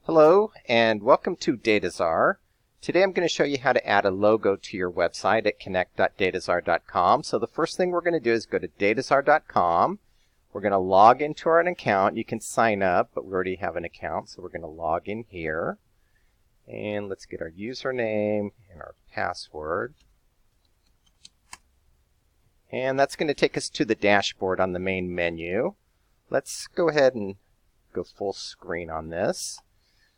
Hello and welcome to Dataczar. Today I'm going to show you how to add a logo to your website at connect.dataczar.com. So the first thing we're going to do is go to dataczar.com. We're going to log into our account. You can sign up, but we already have an account, so we're going to log in here. And let's get our username and our password. And that's going to take us to the dashboard on the main menu. Let's go ahead and go full screen on this.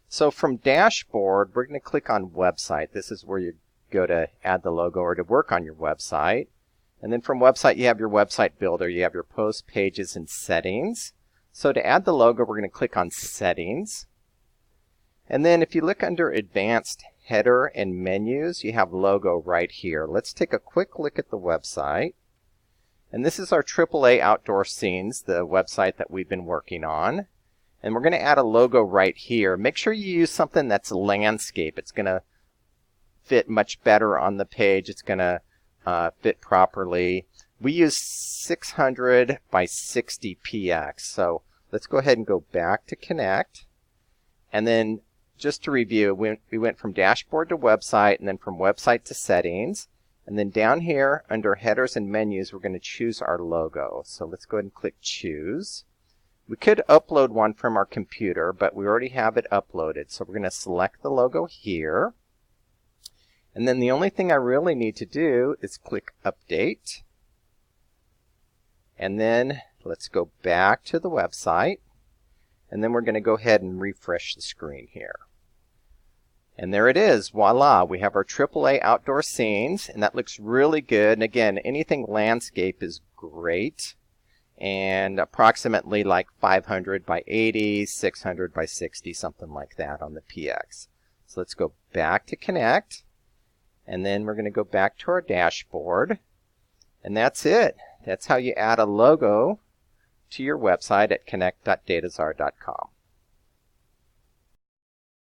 So from dashboard, we're going to click on website. This is where you go to add the logo or to work on your website. And then from website, you have your website builder. You have your post, pages, and settings. So to add the logo, we're going to click on settings. And then if you look under advanced header and menus, you have logo right here. Let's take a quick look at the website. And this is our AAA Outdoor Scenes, the website that we've been working on. And we're going to add a logo right here. Make sure you use something that's landscape. It's going to fit much better on the page. It's going to fit properly. We use 600 by 60 px. So let's go ahead and go back to Connect. And then just to review, we went from dashboard to website and then from website to settings. And then down here under headers and menus, we're going to choose our logo. So let's go ahead and click choose. We could upload one from our computer, but we already have it uploaded. So we're going to select the logo here. And then the only thing I really need to do is click update. And then let's go back to the website. And then we're going to go ahead and refresh the screen here. And there it is. Voila. We have our AAA Outdoor Scenes, and that looks really good. And again, anything landscape is great. And approximately like 500 by 80, 600 by 60, something like that on the PX. So let's go back to Connect, and then we're going to go back to our dashboard, and that's it. That's how you add a logo to your website at connect.dataczar.com.